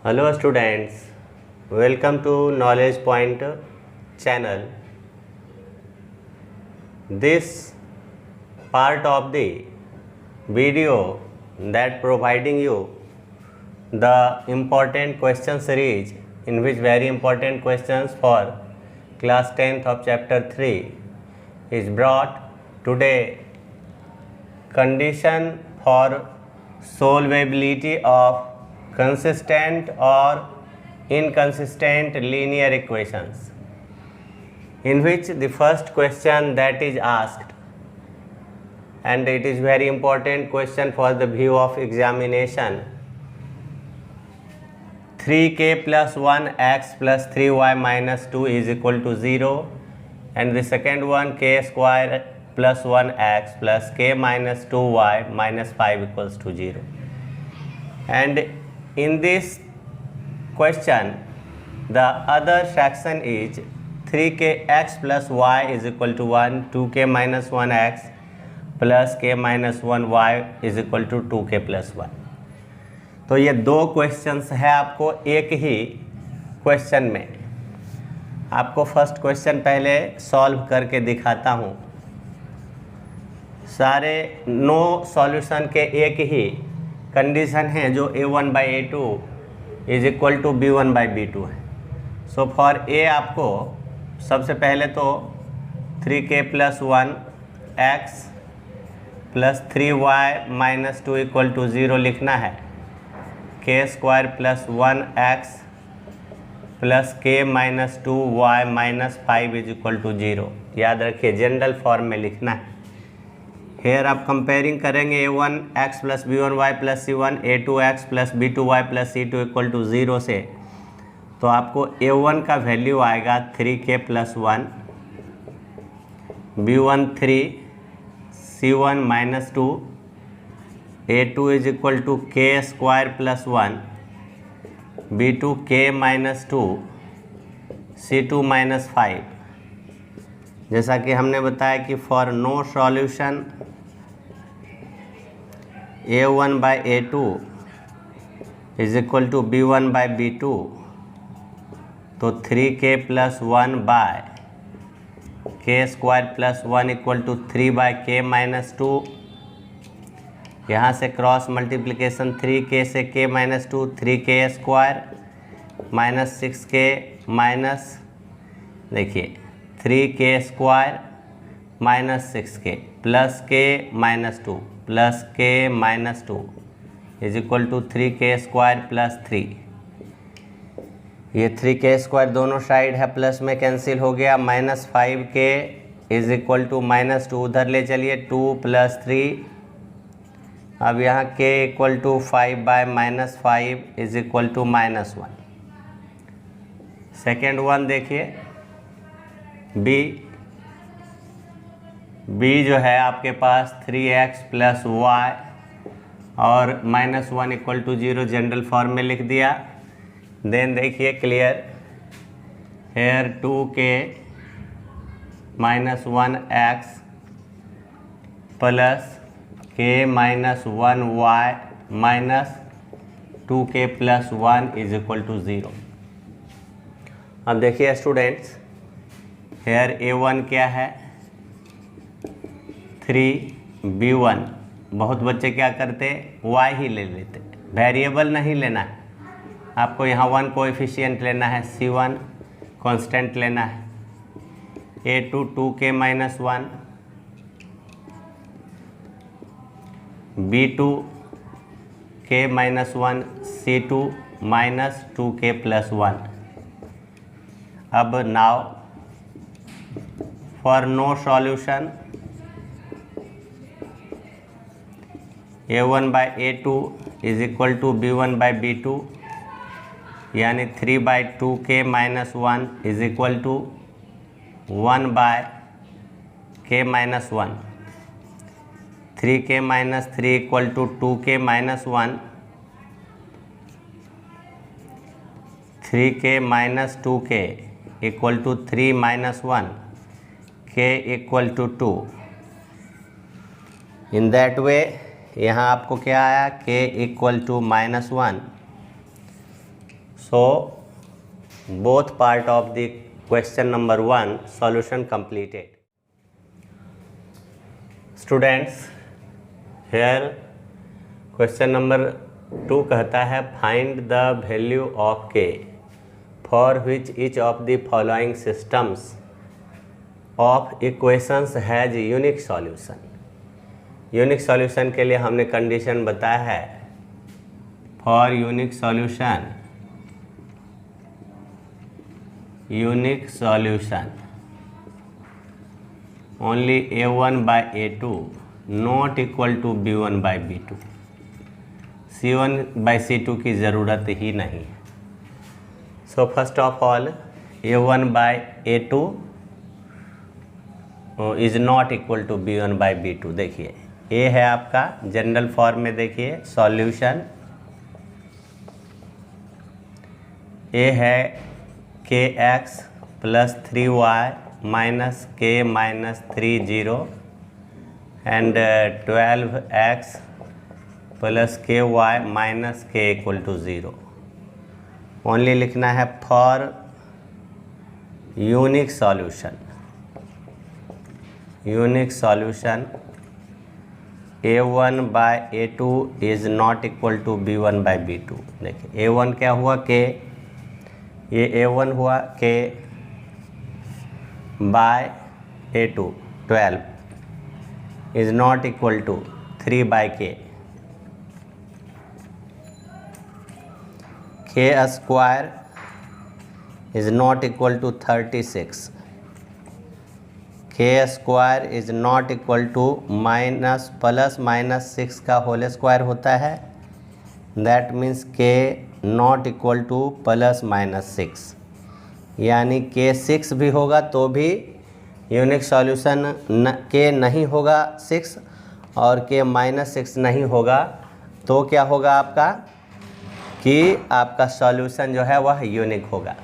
Hello students, welcome to Knowledge Point channel. This part of the video that providing you the important question series in which very important questions for class 10th of chapter 3 is brought today. Condition for solvability of consistent or inconsistent linear equations, in which the first question that is asked, and it is very important question for the view of examination, 3k plus 1x plus 3y minus 2 is equal to 0, and the second one, k square plus 1x plus k minus 2y minus 5 equals to 0. And in this question, the other fraction is 3kx plus y is equal to 1, 2k minus 1x plus k minus 1y is equal to 2k plus 1. तो ये दो questions है आपको एक ही question में. आपको first question पहले solve करके दिखाता हूँ. सारे 9 सॉल्यूशन के एक ही कंडीशन है जो a1 by A two is equal to b1 by b2 है. सो फॉर ए आपको सबसे पहले तो 3k plus 1x plus 3y minus 2 equal to 0 लिखना है. k square plus 1x plus k minus 2y minus 5 is equal to 0. याद रखिए general form में लिखना है. हेयर आप कंपेयरिंग करेंगे a1x plus b1y plus c1 a2x plus b2y plus c2 equal to 0 से, तो आपको a1 का वैल्यू आएगा 3k plus 1, b1 3, c1 minus 2, a2 is equal to k square plus 1, b2 k minus 2, c2 minus 5. जैसा कि हमने बताया कि for no solution a1 by a2 is equal to b1 by b2, तो 3k plus 1 by k square plus 1 equal to 3 by k minus 2. यहाँ से cross multiplication 3k से k minus 2, 3k square minus 6k minus, देखिए 3k square minus 6k plus k minus 2 plus k minus 2 is equal to 3k square plus 3. ये 3k square दोनों side है plus में cancel हो गया. Minus 5k is equal to minus 2 उधर ले चलिए 2 प्लस 3. अब यहाँ k equal to 5 by minus 5 is equal to minus 1. Second one देखिए b जो है आपके पास 3x प्लस वाई और minus 1 equal to 0 general form में लिख दिया. देन देखिए clear here 2k minus 1x plus k minus 1y minus 2k plus 1 is equal to 0. अब देखिए स्टूडेंट्स, हेयर a1 क्या है 3b1. बहुत बच्चे क्या करते y ही ले लेते, वेरिएबल नहीं लेना है आपको. यहाँ 1 कोएफिशिएंट लेना है, c1 कांस्टेंट लेना है, a2 2k minus 1, b2 k minus 1, c2 minus 2k plus 1. अब now for no solution a1 by a2 is equal to b1 by b2, यानी 3 by 2k minus 1 is equal to 1 by k minus 1. 3k minus 3 equal to 2k minus 1, 3k minus 2k equal to 3 minus 1, k equal to 2. In that way यहाँ आपको क्या आया k equal to -1, So both part of the question number 1 solution completed. Students, here question number 2 कहता है find the value of k for which each of the following systems of equations has unique solution. Unique solution के लिए हमने condition बताया है for unique solution only a1 by a2 not equal to b1 by b2, c1 by c2 की ज़रूरत ही नहीं है. So first of all a1 by a2 is not equal to b1 by b2. देखिए ए है आपका जनरल फॉर्म में, देखिए सॉल्यूशन ए है K X plus 3y minus K minus 30 and 12x plus के Y minus K equal to 0. Only लिखना है for unique solution a1 by a2 is not equal to b1 by b2. देखिए a1 क्या हुआ के, ये a1 हुआ के by a2 12 is not equal to 3 by k square is not equal to 36. K square is not equal to minus plus minus 6 का whole square होता है. That means K not equal to plus minus 6, यानी के 6 भी होगा तो भी unique solution के नहीं होगा 6, और के माइनस 6 नहीं होगा तो क्या होगा आपका कि आपका सॉल्यूशन जो है वह यूनिक होगा.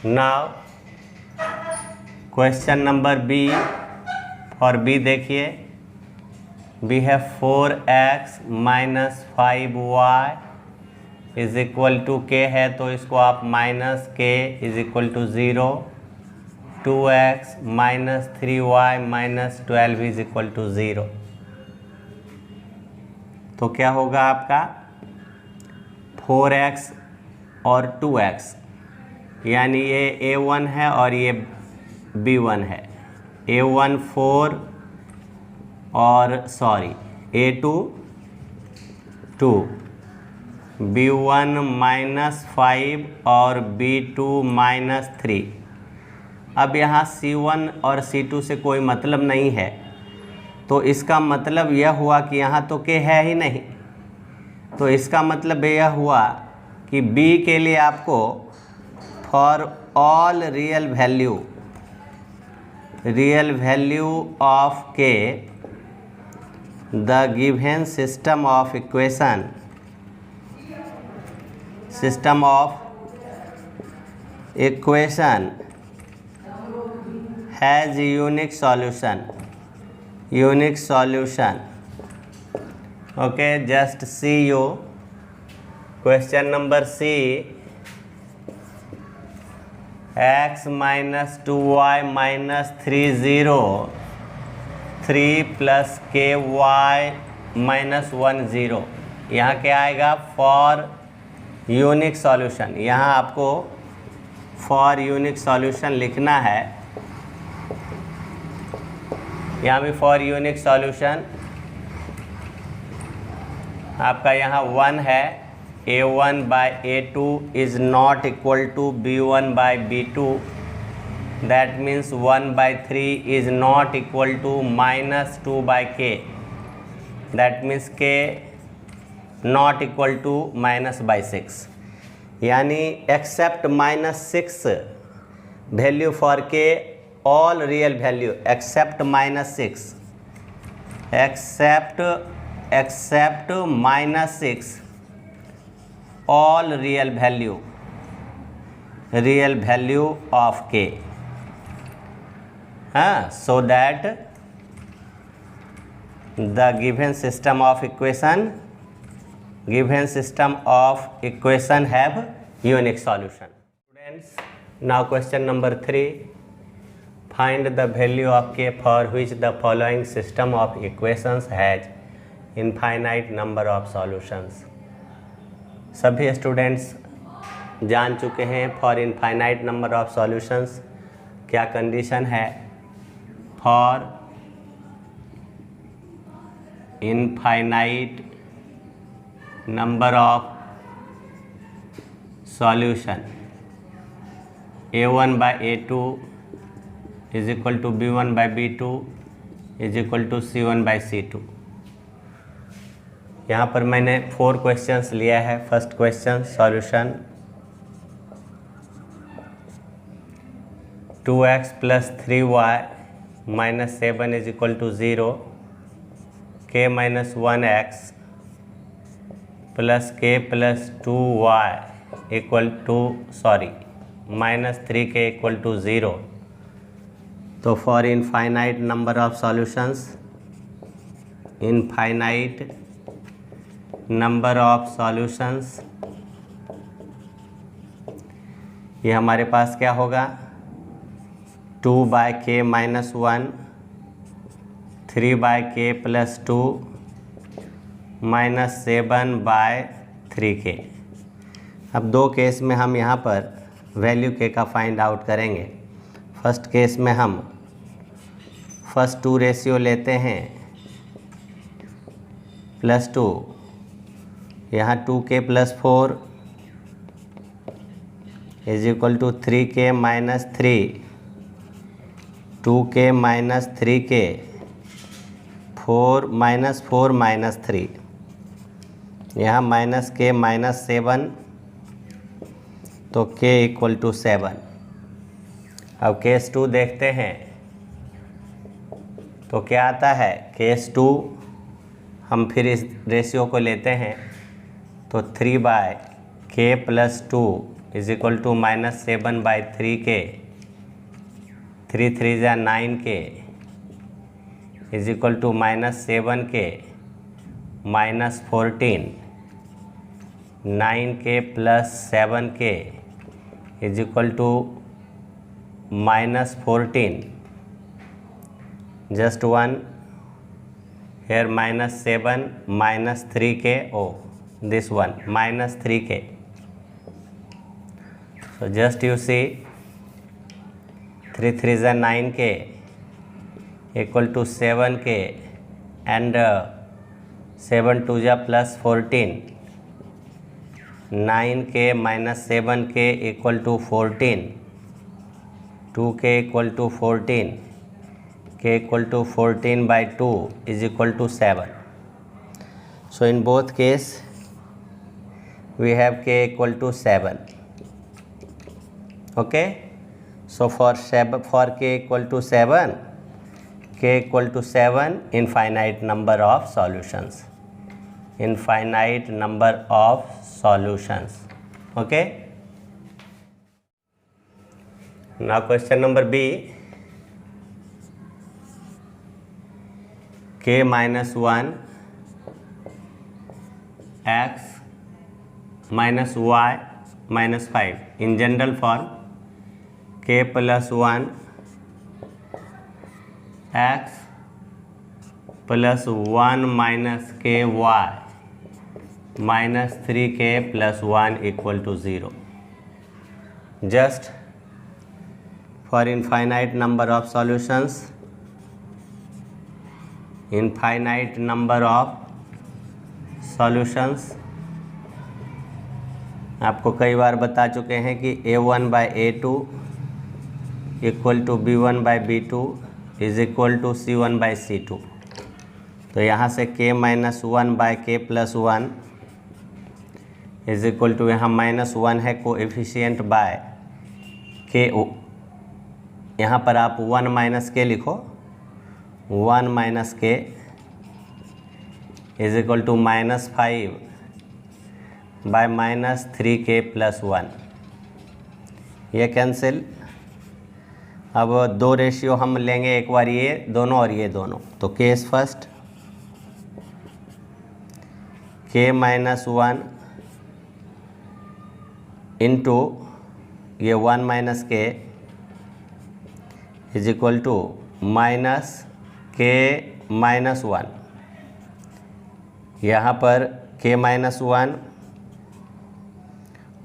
Now question number B. For B देखिए बी है 4x minus 5y is equal to के है, तो इसको आप minus K is equal to 0. 2x minus 3y minus 12 is equal to 0. तो क्या होगा आपका 4x और 2x, यानी ये a1 है और ये b1 है. a1 4 और सॉरी a2 2, b1 माइनस 5 और b2 माइनस 3. अब यहाँ c1 और c2 से कोई मतलब नहीं है, तो इसका मतलब यह हुआ कि यहाँ तो k है ही नहीं. तो इसका मतलब यह हुआ कि b के लिए आपको for all real value of k the given system of equation has unique solution. Okay, just see you question number C. x minus 2y minus 30 3 plus के वाई माइनस 10. यहाँ क्या आएगा फॉर यूनिक सॉल्यूशन. यहाँ आपको for unique solution लिखना है. यहाँ भी फॉर यूनिक सॉल्यूशन आपका यहाँ 1 है. a1 by a2 is not equal to b1 by b2. That means 1 by 3 is not equal to minus 2 by k. That means k not equal to minus by 6. यानी except minus 6 value for k, all real value except minus 6. Except except -6 all real value of k, so that the given system of equation have unique solution. Students, now question number 3, find the value of k for which the following system of equations has infinite number of solutions. सभी students जान चुके हैं for infinite number of solutions क्या condition है. For infinite number of solution a1/a2 is equal to b1/b2 is equal to c1/c2. यहाँ पर मैंने 4 questions लिया है. First question solution 2x + 3y - 7 is equal to 0, k - 1x + k + 2y equal to -3k equal to 0. तो for infinite number of solutions, infinite number of solutions, ये हमारे पास क्या होगा 2/k - 1 3/k + 2 -7/3k. अब 2 केस में हम यहाँ पर वैल्यू k का फाइंड आउट करेंगे. फर्स्ट केस में हम फर्स्ट 2 रेशियो लेते हैं +2, यहाँ 2k + 4 is equal to 3k - 3, 2k - 3k 4 - 3, यहाँ -k - 7 तो k इक्वल टू 7. अब केस 2 देखते हैं तो क्या आता है. केस 2 हम फिर इस रेशियो को लेते हैं तो 3/k + 2 is equal to -7/3k, 3 3 = 9k is equal to -7k -14, 9k + 7k is equal to -14, just 1 here -7 -3k, this one -3k. So just you see 3 3 = 9k equal to 7k and 7 2 + 14, 9k - 7k equal to 14, 2k equal to 14, k equal to 14/2 is equal to 7. So in both case we have k equal to 7. Okay, so for k equal to 7, k equal to 7 infinite number of solutions, infinite number of solutions. Okay, now question number B, k - 1 x - y - 5 in general form, k + 1 x + 1 - ky -3k + 1 equal to 0. Just for infinite number of solutions, infinite number of solutions, आपको कई बार बता चुके हैं कि a1/a2 equal to b1/b2 is equal to c1/c2. तो यहाँ से k - 1/k + 1 is equal to, यहाँ -1 है कोएफिशिएंट बाय k. यहाँ पर आप 1 - k लिखो, 1 - k is equal to -5 by -3k+1। ये कैंसिल। अब दो रेशियो हम लेंगे, एक बार ये दोनों और ये दोनों, तो केस फर्स्ट k-1 इंटू ये 1 - k is equal to -k-1। यहाँ पर k-1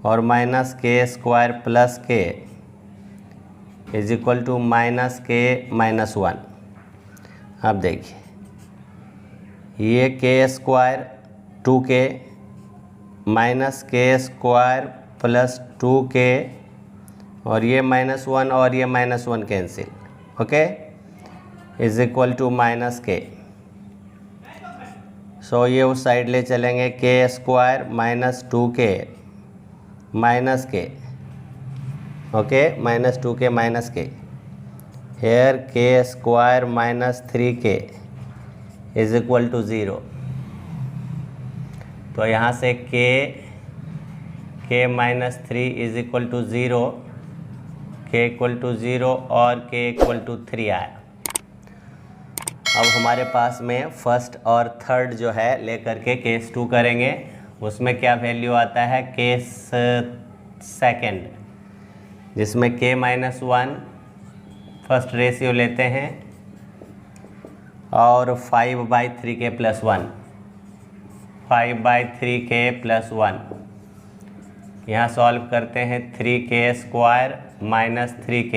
और -k² plus k is equal to -k-1। अब देखिए ये k² 2k -k² plus 2k और ये -1 और ये -1 cancel, okay, is equal to -k। So ये उस साइड ले चलेंगे, k² -2k -k, okay, -2k -k। Here k² -3k is equal to 0। तो यहाँ से k-3 is equal to 0, k equal to 0 और k इक्वल टू 3 आया। अब हमारे पास में फर्स्ट और थर्ड जो है लेकर के केस 2 करेंगे। उसमें क्या वैल्यू आता है, केस सेकंड, जिसमें k-1 फर्स्ट रेशियो लेते हैं और 5/3k+1, 5/3k+1 यहाँ सॉल्व करते हैं। 3k² -3k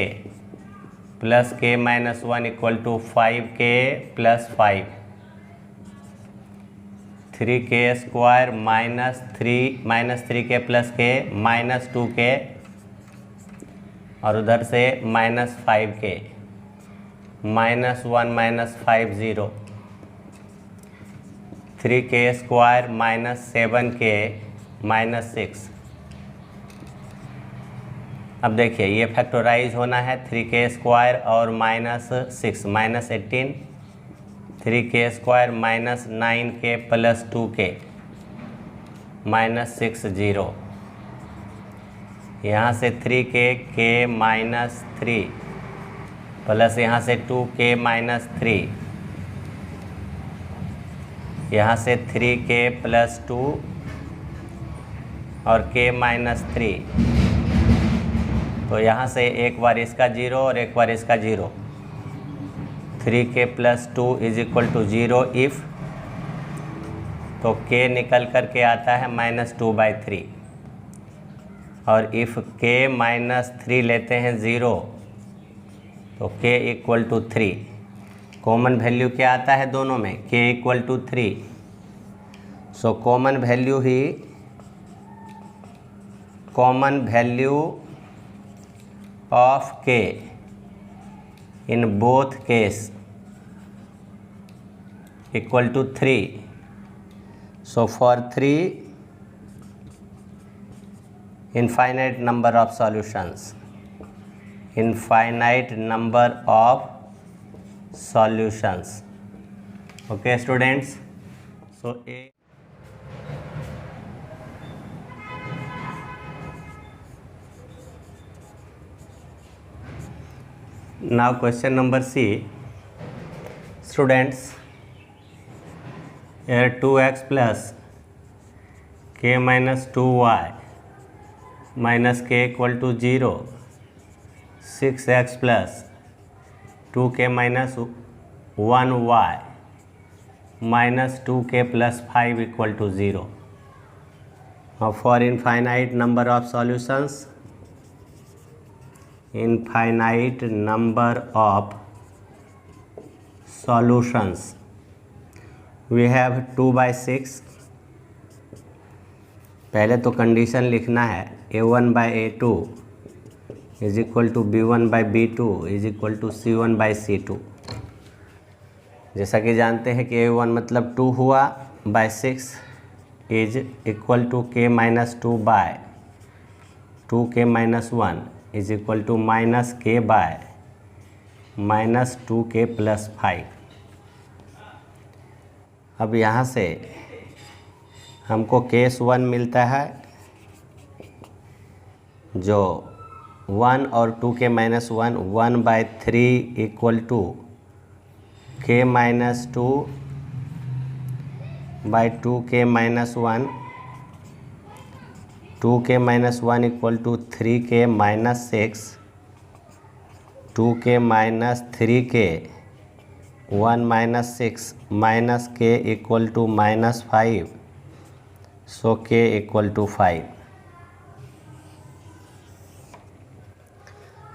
plus k-1 equal to 5k + 5, 3k² -3k plus k -2k और उधर से -5k, -1 -5 0, 3k² -7k -6। अब देखिए ये फैक्टराइज होना है, 3k² और -6 -18, 3k² -9k प्लस 2k -6 0। यहाँ से 3k k-3 प्लस यहाँ से 2k -3, यहाँ से 3k + 2 और k -3। तो यहाँ से एक बार इसका 0 और एक बार इसका 0, 3k + 2 is equal to 0 if, तो k निकल कर के आता है -2/3 और इफ़ k -3 लेते हैं 0 तो k equal to 3। Common value क्या आता है दोनों में, k equal to 3। So common value of k in both case equal to 3. So for 3 infinite number of solutions, okay students, so now question number C. Students, here 2x plus k minus 2y minus k equal to 0, 6x plus 2k minus 1y minus 2k plus 5 equal to 0. Now for infinite number of solutions, we have 2/6। पहले तो condition लिखना है, a1/a2 is equal to b1/b2 is equal to c1/c2। जैसा कि जानते हैं कि a1 मतलब 2 हुआ, by 6 is equal to k - 2/2k - 1 is equal to -k/-2k + 5। अब यहाँ से हमको केस 1 मिलता है जो 1 और 2k minus 1 1/3 equal to k minus 2/2k minus 1 2k minus 1 equal to 3k minus 6 2k minus 3k 1 minus 6 minus k equal to minus 5 so k equal to 5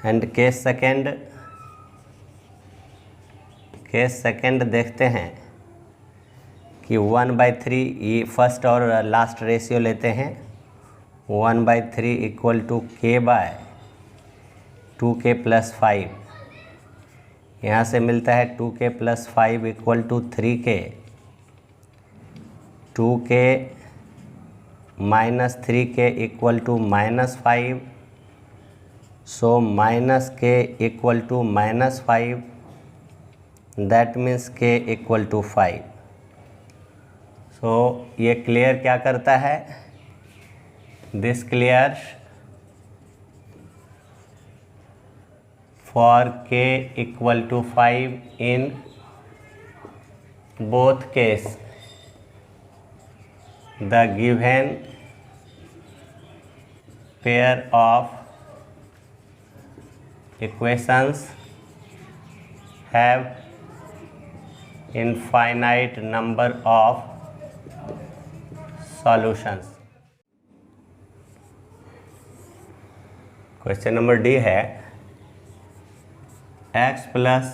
and case second देखते हैं कि 1/3 ये first और last ratio लेते हैं 1/3 equal to k/2k plus 5 यहाँ से मिलता है 2k plus 5 equal to 3k 2k minus 3k equal to minus 5 so minus k equal to minus 5 that means k equal to 5। So ये क्लियर क्या करता है, this clear for k equal to 5 in both case the given pair of equations have infinite number of solutions। Question number D है x plus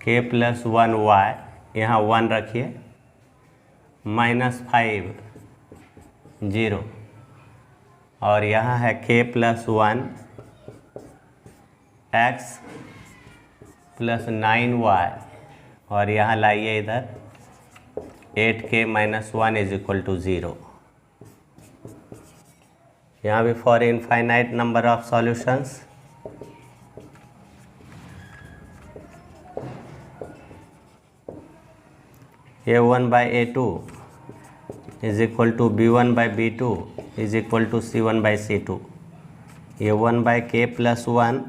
k plus 1y, यहाँ 1 रखिए, -5 0 और यहाँ है k plus 1 x plus 9y और यहाँ लाइए इधर 8k minus 1 is equal to 0। यहाँ भी for infinite number of solutions a1/a2 is equal to b1/b2 is equal to c1/c2। a1/k plus 1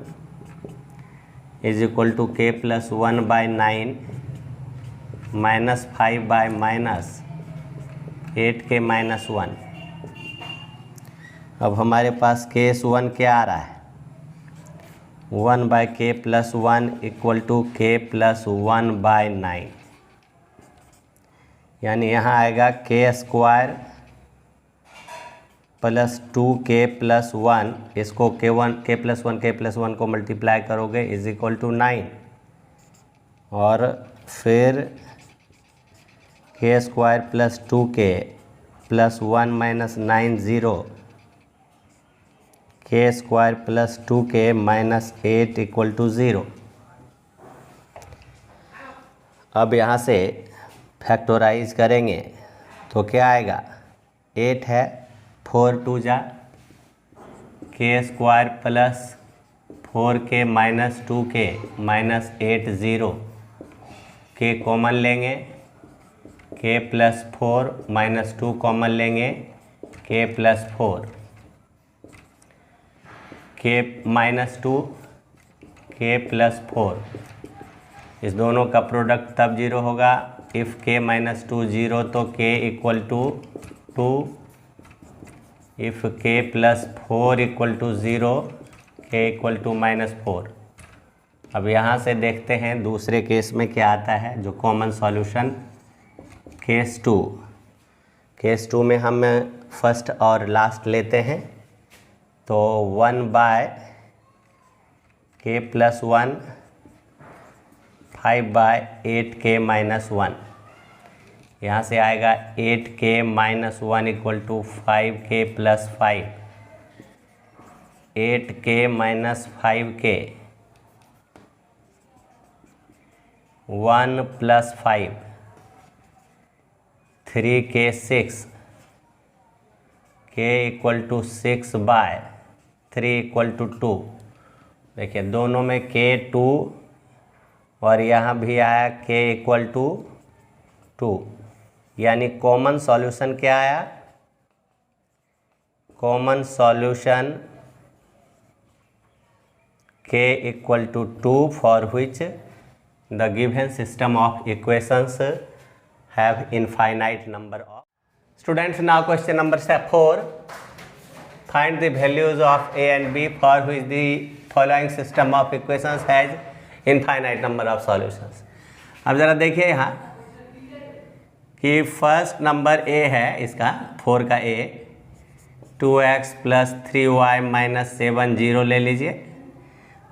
is equal to k plus 1/9 minus 5 minus 8k minus 1। अब हमारे पास case 1 क्या आ रहा है, 1/k plus 1 equal to k plus 1/9, यानी यहाँ आएगा k square plus 2k plus 1, इसको k plus 1 को मल्टीप्लाई करोगे इज इक्वल टू 9 और फिर k square plus 2k plus 1 minus 9 0 k square plus 2k minus 8 equal to 0। अब यहाँ से फैक्टराइज करेंगे तो क्या आएगा, 8 है 4 2 जा k square plus 4k minus 2k minus 8 0 k common लेंगे k प्लस 4 माइनस 2 कॉमन लेंगे k plus 4 k minus 2 k plus 4, इस दोनों का प्रोडक्ट तब 0 होगा इफ़ k माइनस 2 0 तो k equal to 2, if k plus 4 equal to 0 k equal to minus 4। अब यहाँ से देखते हैं दूसरे केस में क्या आता है, जो कॉमन सॉल्यूशन केस 2 में हम फर्स्ट और लास्ट लेते हैं तो 1/k प्लस 1 5/8k माइनस 1, यहाँ से आएगा 8k minus 1 equal to 5k plus 5, 8k minus 5k 1 plus 5 3k 6 k equal to 6/3 equal to 2। देखिए दोनों में k 2 और यहाँ भी आया k इक्वल टू 2, यानी कॉमन सॉल्यूशन क्या आया? Common solution k equal to 2 for which the given system of equations have infinite number of. Students, now question number 4. Find the values of a and b for which the following system of equations has infinite number of solutions. अब ज़रा देखिए यहाँ कि first number a है, इसका 4 का a, 2x plus 3y minus 7 0 ले लीजिए,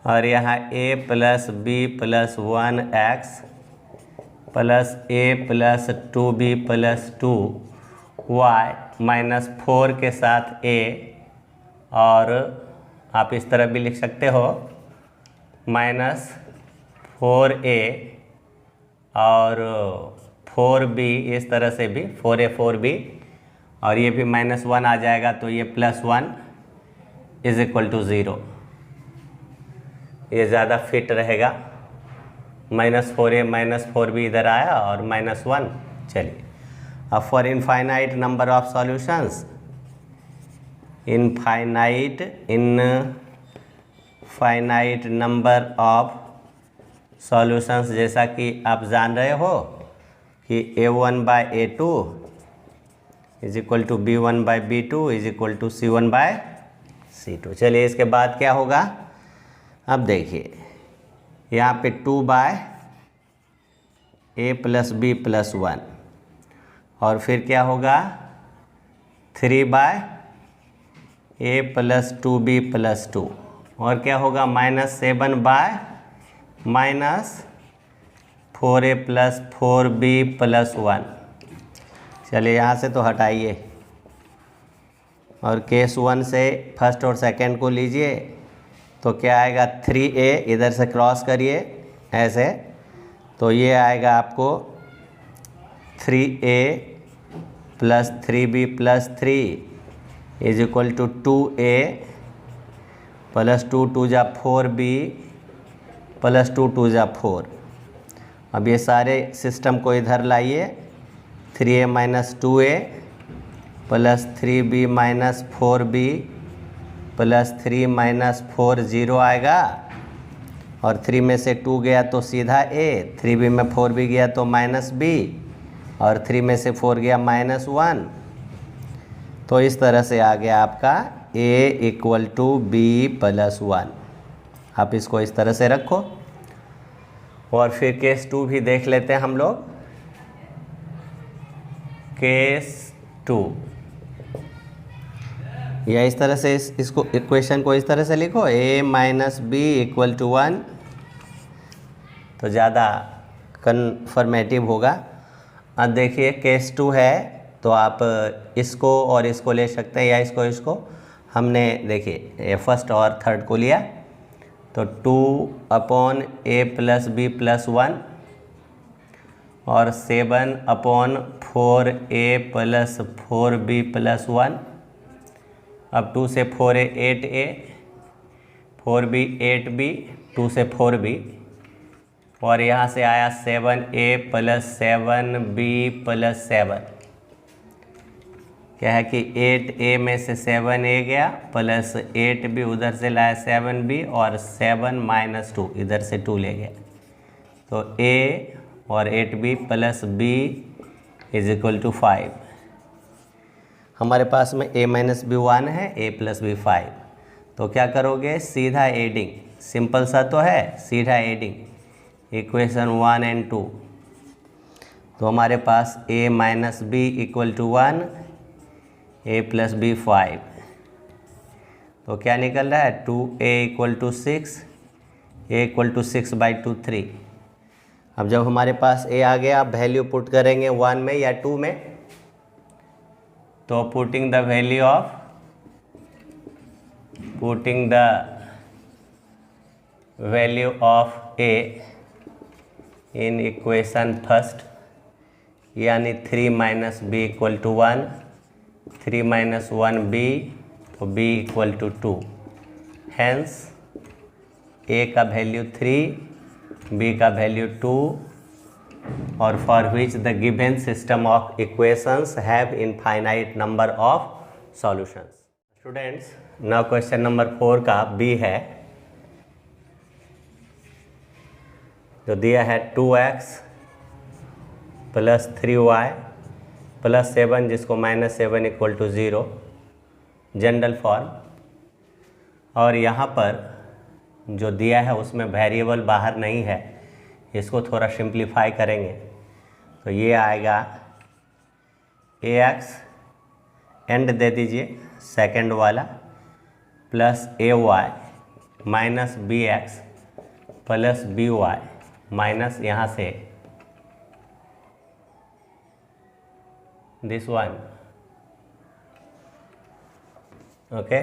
और यहाँ a plus b plus 1x plus a plus 2b plus 2y minus 4 के साथ a, और आप इस तरह भी लिख सकते हो माइनस 4a और 4b, इस तरह से भी 4a 4b, और ये भी माइनस 1 आ जाएगा, तो ये प्लस 1 इज इक्वल टू 0. ये ज़्यादा फिट रहेगा. माइनस 4a माइनस 4b इधर आया और माइनस 1. चलिए, अब for infinite number of solutions, infinite number of solutions, जैसा कि आप जान रहे हो कि a1 by a2 is equal to b1 by b2 is equal to c1 by c2. चलिए, इसके बाद क्या होगा? अब देखिए यहाँ पे 2 by a plus b plus 1, और फिर क्या होगा 3 by a plus 2b plus 2, और क्या होगा minus 7 by minus 4a plus 4b plus 1. चलिए, यहाँ से तो हटाइए और केस 1 से फर्स्ट और सेकंड को लीजिए, तो क्या आएगा 3a, इधर से क्रॉस करिए ऐसे, तो ये आएगा आपको 3a plus 3b plus 3 is equal to 2a plus 2 2 जा 4b प्लस 2 2 जा 4. अब ये सारे सिस्टम को इधर लाइए, 3a minus 2a plus 3b minus 4b plus 3 minus 4 0 आएगा, और 3 में से 2 गया तो सीधा a, 3b में 4b गया तो माइनस b, और 3 में से 4 गया माइनस 1. तो इस तरह से आ गया आपका a equal to b plus 1. आप इसको इस तरह से रखो, और फिर केस 2 भी देख लेते हैं हम लोग. केस 2, या इस तरह से इसको इक्वेशन को इस तरह से लिखो, a minus b equal to 1, तो ज़्यादा कन्फर्मेटिव होगा. अब देखिए केस 2 है, तो आप इसको और इसको ले सकते हैं, या इसको हमने देखिए फर्स्ट और थर्ड को लिया, तो 2 upon a plus b plus 1 और 7 upon 4a plus 4b plus 1. अब 2 से 4a 8a, 4b 8b, 2 से 4b, और यहाँ से आया 7a प्लस 7b प्लस 7. क्या है कि 8a में से 7a गया प्लस 8b, उधर से लाया 7b, और 7 माइनस 2 इधर से 2 ले गया, तो a और 8b plus b is equal to 5. हमारे पास में a माइनस b 1 है, a प्लस b 5. तो क्या करोगे? सीधा एडिंग, सिंपल सा तो है, सीधा एडिंग इक्वेशन 1 एंड 2. तो हमारे पास a minus b equal to 1, a plus b 5. तो क्या निकल रहा है? 2a equal to 6, a equal to 6 by 2 3. अब जब हमारे पास a आ गया, आप वैल्यू पुट करेंगे 1 में या 2 में, तो putting the value of a in equation first, यानी 3 minus b equal to 1, 3 minus 1b, तो b equal to 2. Hence a का वैल्यू 3, b का value 2, or for which the given system of equations have infinite number of solutions. Students, now question number 4 का B है, जो दिया है 2x plus 3y plus 7 जिसको -7 equal to 0 general form, और यहाँ पर जो दिया है उसमें वेरिएबल बाहर नहीं है, इसको थोड़ा सिंप्लीफाई करेंगे तो ये आएगा ax एंड दे दीजिए सेकंड वाला plus ay minus bx plus by minus यहाँ से this one, okay,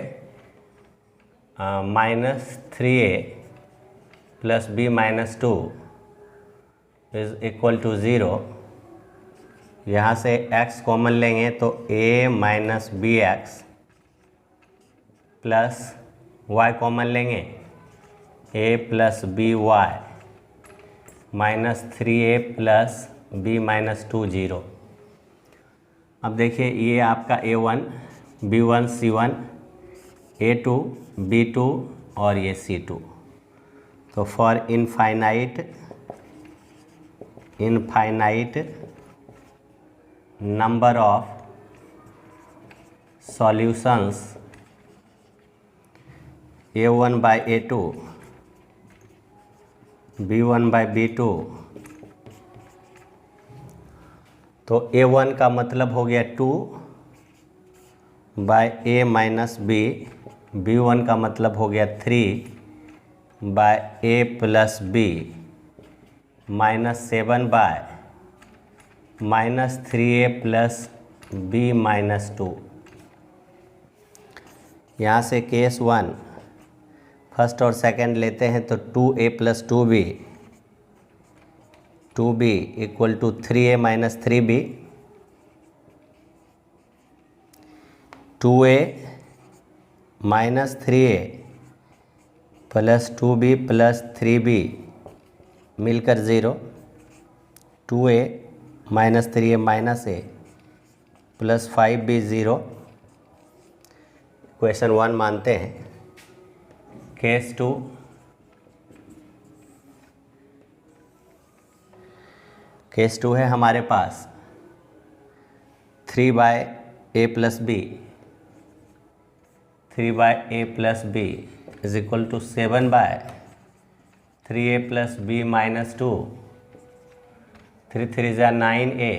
minus 3a plus b minus 2 is equal to 0। यहाँ से x कॉमन लेंगे तो a minus B X plus y common लेंगे a plus B Y minus 3a plus b minus 2 0। अब देखिए ये आपका a1 b1 c1 a2 b2 और ये c2। तो for infinite number of solutions a1 by a2 b1 by b2, तो a1 का मतलब हो गया 2 by a minus B, b1 का मतलब हो गया 3 by a plus B minus 7 by minus 3a plus b minus 2। यहाँ से केस 1 फर्स्ट और सेकंड लेते हैं तो 2a plus 2b equal to 3a minus 3b, 2a minus 3a plus 2b plus 3b मिलकर 0, 2a minus 3a minus a plus 5b 0। Question 1 मानते हैं। Case 2, case 2 है हमारे पास 3 by a plus B, 3 by a plus B is equal to 7 by 3a plus b minus 2, 3 3 ज़ा 9a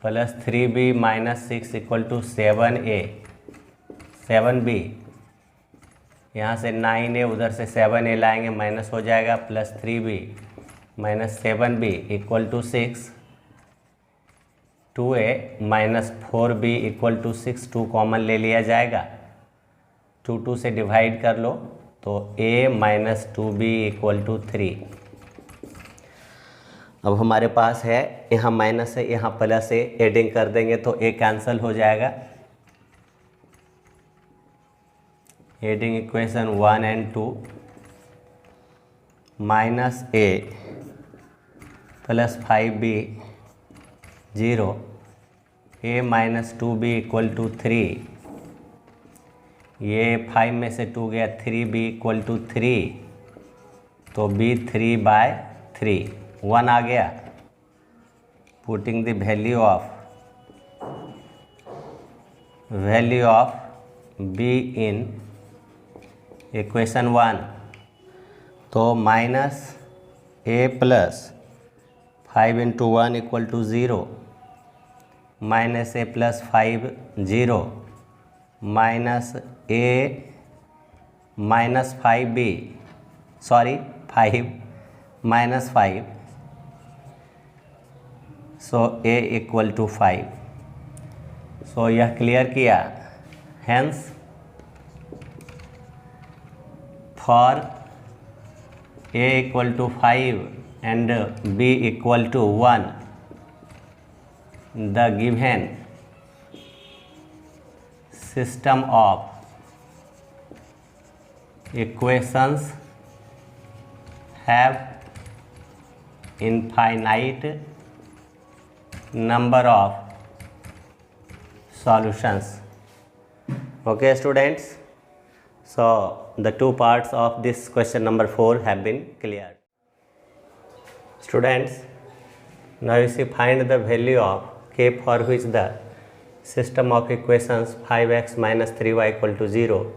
plus 3b minus 6 equal to 7a 7b। यहाँ से 9a उधर से 7a लाएंगे माइनस हो जाएगा plus 3b minus 7b equal to 6, 2a minus 4b equal to 6, 2 common ले लिया जाएगा, 2 से डिवाइड कर लो तो a minus 2b equal to 3। अब हमारे पास है यहाँ माइनस है यहाँ प्लस है, एडिंग कर देंगे तो a कैंसिल हो जाएगा। Adding equation 1 and 2, minus a plus 5b 0, a minus 2b equal to 3, ये 5 में से 2 गया 3b इक्वल टू 3, तो b 3 बाय 3 1 आ गया। Putting the value of b in equation 1, तो minus a plus 5 into 1 equal to 0, minus a plus 5 0 minus a minus 5b sorry 5 minus 5, so a equal to 5। So यह clear किया। Hence for a equal to 5 and b equal to 1, the given system of equations have infinite number of solutions. Okay students, so the two parts of this question number 4 have been cleared. Students, now you see find the value of k for which the system of equations 5x minus 3y equal to 0,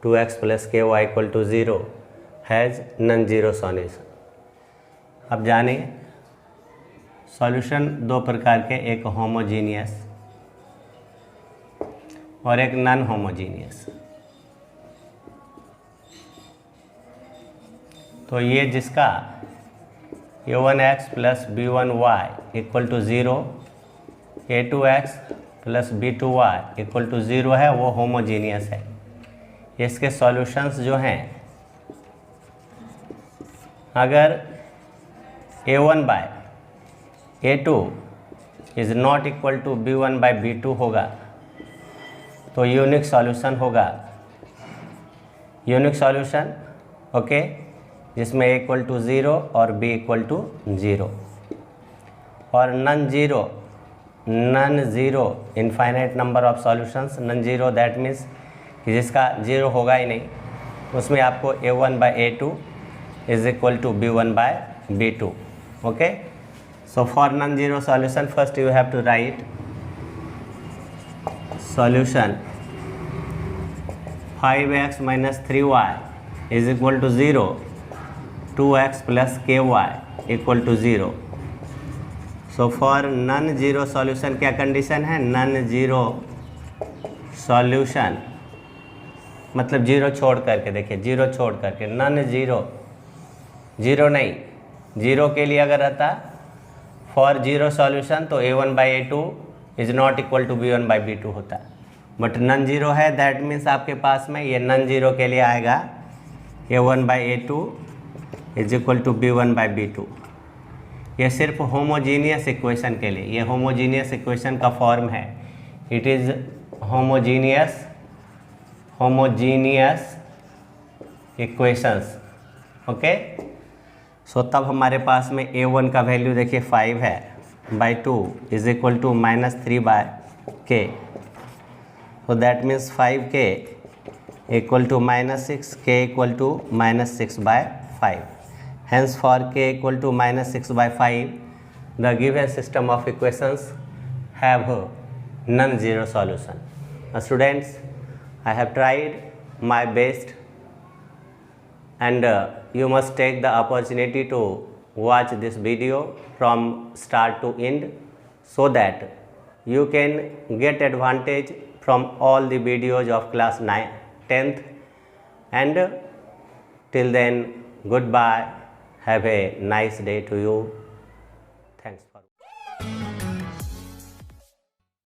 2x plus ky equal to 0 has non-zero solution. अब जानिए solution दो प्रकार के, एक homogeneous और एक non homogeneous. तो ये जिसका a1x plus b1y equal to 0, a2x plus b2y equal to 0 है, वो होमोजीनियस है। इसके सॉल्यूशंस जो हैं, अगर a1 by a2 is not equal to b1 by b2 होगा तो यूनिक सॉल्यूशन होगा, यूनिक सॉल्यूशन ओके, जिसमें a इक्वल टू 0 और b इक्वल टू 0। और non zero infinite number of solutions, non zero that means कि जिसका 0 होगा ही नहीं, उसमें आपको a1 by a2 is equal to b1 by b2। okay, so for non-zero solution first you have to write solution 5x minus 3y is equal to 0, 2x plus ky equal to 0। so for non-zero solution क्या condition है, non-zero solution मतलब zero छोड़ करके, देखिए zero छोड़ करके, non-zero, zero नहीं, zero के लिए अगर रहता फॉर जीरो सॉल्यूशन तो a1 by a2 is not equal to b1 by b2 होता, बट नॉन जीरो है दैट मीन्स आपके पास में ये नॉन जीरो के लिए आएगा a1 by a2 is equal to b1 by b2। ये सिर्फ होमोजीनियस इक्वेशन के लिए, ये होमोजीनियस इक्वेशन का फॉर्म है, it is homogeneous equations. Okay, so तब हमारे पास में a1 का वैल्यू देखिए 5 है by 2 is equal to -3 by k, so that means 5k equal to -6, k equal to -6 by 5. Hence for k equal to -6 by 5, the given system of equations have non-zero solution. Students, I have tried my best, and you must take the opportunity to watch this video from start to end, so that you can get advantage from all the videos of class 10th. And till then, goodbye, have a nice day to you. Thanks.